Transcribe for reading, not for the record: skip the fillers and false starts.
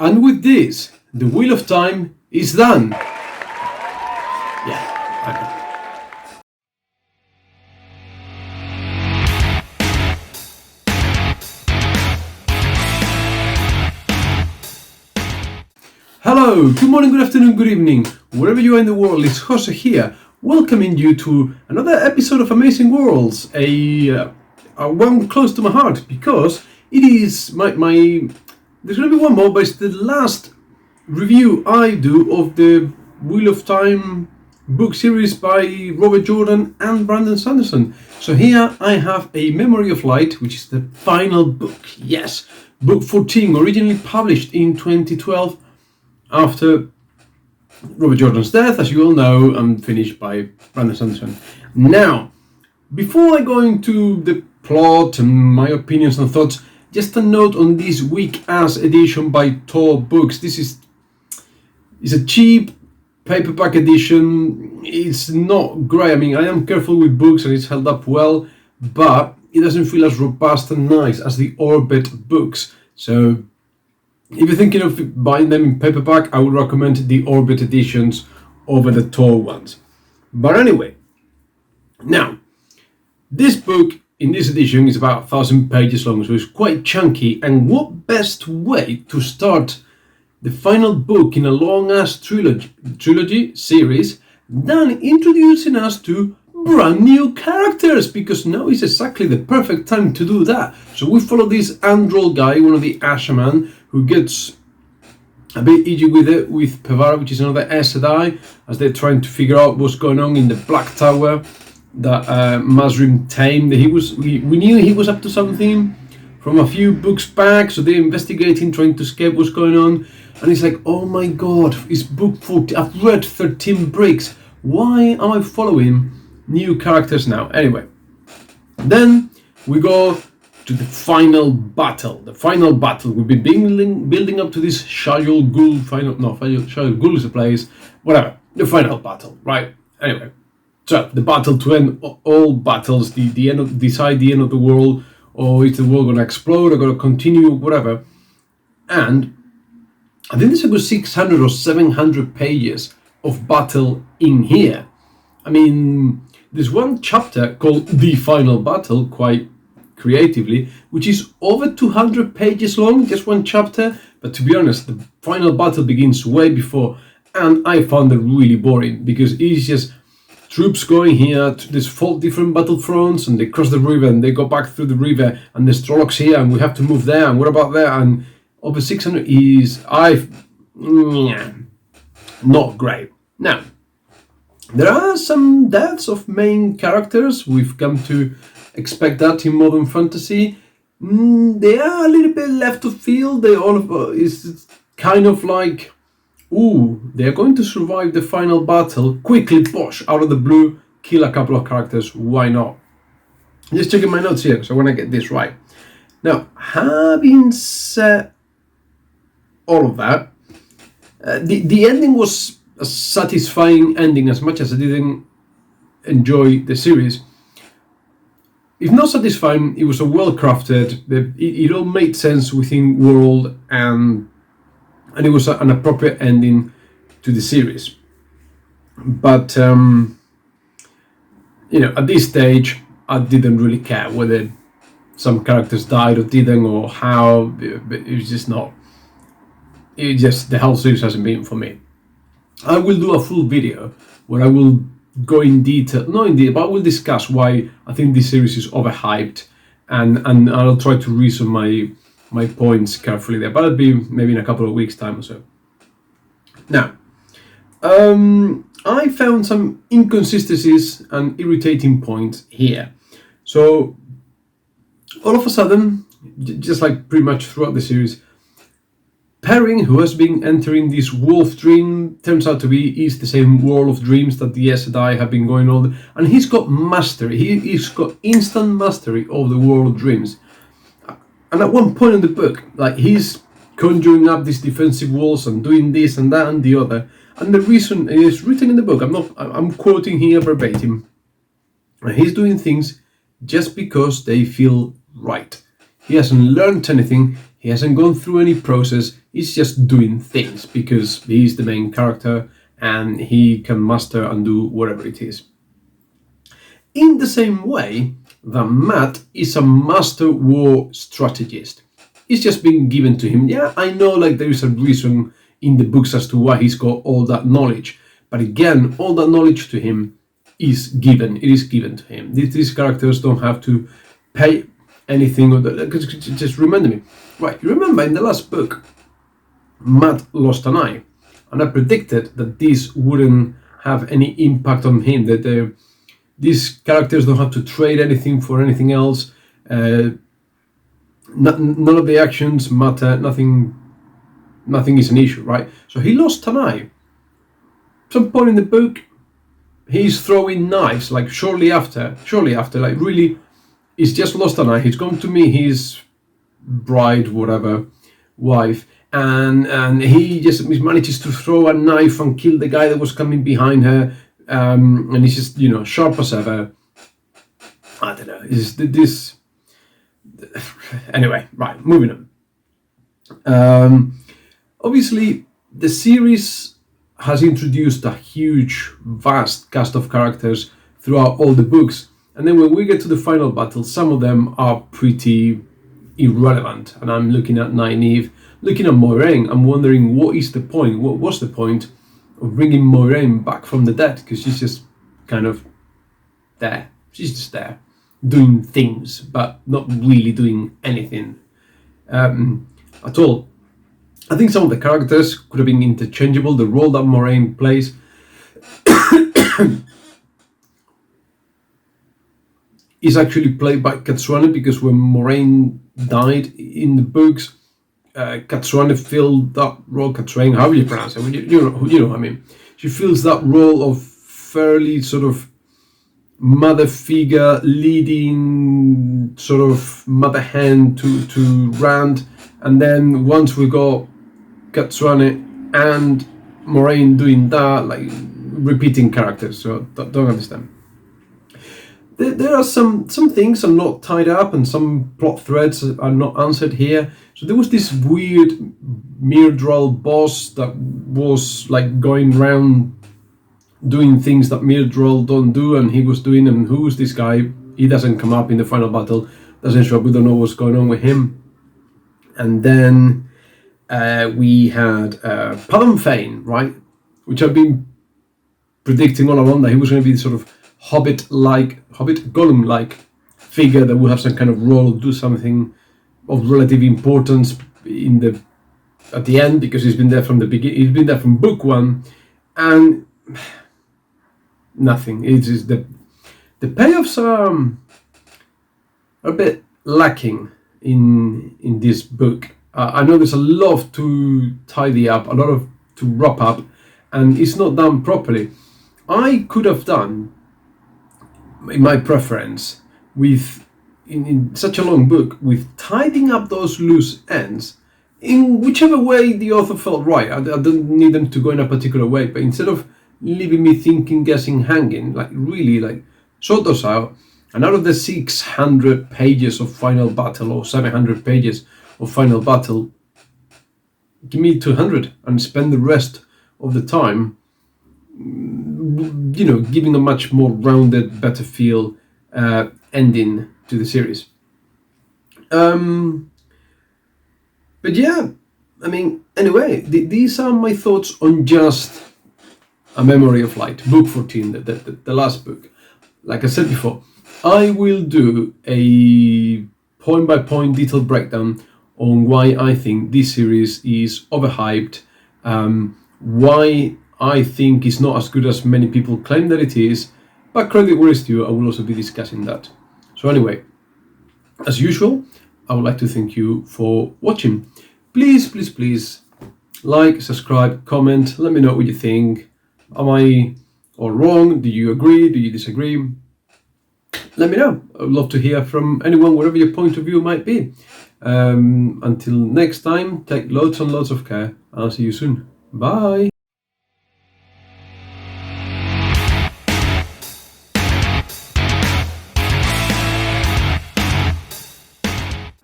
And with this, the wheel of time is done. Yeah, I know. Hello, good morning, good afternoon, good evening. Wherever you are in the world, it's Jose here, welcoming you to another episode of Amazing Worlds, a one close to my heart, because it is there's going to be one more, but it's the last review I do of the Wheel of Time book series by Robert Jordan and Brandon Sanderson. So here I have A Memory of Light, which is the final book. Yes, book 14, originally published in 2012 after Robert Jordan's death, as you all know, and finished by Brandon Sanderson. Now, before I go into the plot and my opinions and thoughts, just a note on this weak-ass edition by Tor Books. This is a cheap paperback edition. It's not great. I mean, I am careful with books and it's held up well, but it doesn't feel as robust and nice as the Orbit books. So if you're thinking of buying them in paperback, I would recommend the Orbit editions over the Tor ones. But anyway, now, this book in this edition is about 1,000 pages long, so it's quite chunky. And what best way to start the final book in a long-ass trilogy series than introducing us to brand new characters, because now is exactly the perfect time to do that. So we follow this Androl guy, one of the Asherman, who gets a bit edgy with it, with Pevara, which is another Aes Sedai, as they're trying to figure out what's going on in the Black Tower that Mazrim tamed. We knew he was up to something from a few books back, so they're investigating, trying to escape what's going on. And it's like, oh my god, it's book 14, I've read 13 breaks, why am I following new characters now? Anyway, then we go to the final battle. The final battle. We've been building up to this Shayol Ghul Shayol Ghul is a place, whatever. The final battle, right? Anyway, so the battle to end all battles, decide the end of the world, or is the world gonna explode or gonna continue, whatever. And I think there's about 600 or 700 pages of battle in here. I mean, there's one chapter called The Final Battle, quite creatively, which is over 200 pages long, just one chapter. But to be honest, the final battle begins way before, and I found it really boring, because it's just troops going here, there's 4 different battlefronts, and they cross the river, and they go back through the river, and there's Trollocs here, and we have to move there, and what about there, and over 600 is, not great. Now, there are some deaths of main characters. We've come to expect that in modern fantasy. They are a little bit left of field. It's kind of like, they're going to survive the final battle. Quickly, bosh, out of the blue, kill a couple of characters. Why not? Just checking my notes here, so I want to get this right. Now, having said all of that, the ending was a satisfying ending, as much as I didn't enjoy the series. If not satisfying, it was a well-crafted, it all made sense within world, and it was an appropriate ending to the series. But at this stage, I didn't really care whether some characters died or didn't, or how. It was just not. The whole series hasn't been for me. I will do a full video where I will go in detail, not in detail, but I will discuss why I think this series is overhyped, and I'll try to reason my points carefully there, but it'll be maybe in a couple of weeks' time or so. Now, I found some inconsistencies and irritating points here. So, all of a sudden, just like pretty much throughout the series, Perrin, who has been entering this wolf dream, turns out to is the same world of dreams that the Aes Sedai have been going on, and he's got mastery. He's got instant mastery of the world of dreams. And at one point in the book, like, he's conjuring up these defensive walls and doing this and that and the other. And the reason is written in the book. I'm quoting here verbatim. And he's doing things just because they feel right. He hasn't learned anything. He hasn't gone through any process. He's just doing things because he's the main character and he can master and do whatever it is. In the same way that Matt is a master war strategist. It's just been given to him. Yeah, I know like there is a reason in the books as to why he's got all that knowledge. But again, all that knowledge to him is given. It is given to him. These characters don't have to pay anything. Just remember me. Right, you remember in the last book, Matt lost an eye. And I predicted that this wouldn't have any impact on him. That these characters don't have to trade anything for anything else. None of the actions matter. Nothing is an issue, right? So he lost an eye. Some point in the book, he's throwing knives, like shortly after, like really, he's just lost an eye. He's going to meet his bride, whatever, wife, and he just manages to throw a knife and kill the guy that was coming behind her, and he's just, sharp as ever. I don't know. Is this? Anyway, right, moving on. Obviously, the series has introduced a huge, vast cast of characters throughout all the books. And then when we get to the final battle, some of them are pretty irrelevant. And I'm looking at Nynaeve, looking at Moiraine. I'm wondering, what is the point? What was the point of bringing Moiraine back from the dead? Because she's just kind of there. She's just there, doing things, but not really doing anything at all. I think some of the characters could have been interchangeable. The role that Moiraine plays is actually played by Katsuane, because when Moiraine died in the books, Katsuane filled that role. Katsuane, however you pronounce it, you know what I mean. She fills that role of fairly sort of mother figure, leading sort of mother hen to Rand, and then once we got Katsuane and Moiraine doing that, like repeating characters, so don't understand. There are some things are not tied up and some plot threads are not answered here. So there was this weird Myrddraal boss that was like going around doing things that Myrddraal don't do, and he was doing them. Who's this guy? He doesn't come up in the final battle, doesn't show up, we don't know what's going on with him. And then we had Padam Fain, right? Which I've been predicting all along that he was going to be sort of Hobbit Gollum-like figure that will have some kind of role, do something of relative importance at the end, because he's been there from the beginning. He's been there from book one, and nothing. It is the payoffs are a bit lacking in this book. I know there's a lot to tidy up, a lot to wrap up, and it's not done properly. I could have done, in my preference, with in such a long book, with tidying up those loose ends in whichever way the author felt right. I don't need them to go in a particular way, but instead of leaving me thinking, guessing, hanging, like really, like sort those out. And out of the 600 pages of Final Battle, or 700 pages of Final Battle, give me 200 and spend the rest of the time, giving a much more rounded, better feel ending to the series. But yeah, I mean, anyway, these are my thoughts on just A Memory of Light, book 14, the last book. Like I said before, I will do a point-by-point detailed breakdown on why I think this series is overhyped, why I think it's not as good as many people claim that it is, but credit where it's due, I will also be discussing that. So anyway, as usual, I would like to thank you for watching. Please like, subscribe, comment, let me know what you think. Am I all wrong? Do you agree? Do you disagree? Let me know. I would love to hear from anyone, whatever your point of view might be. Until next time, take loads and loads of care. I'll see you soon. Bye.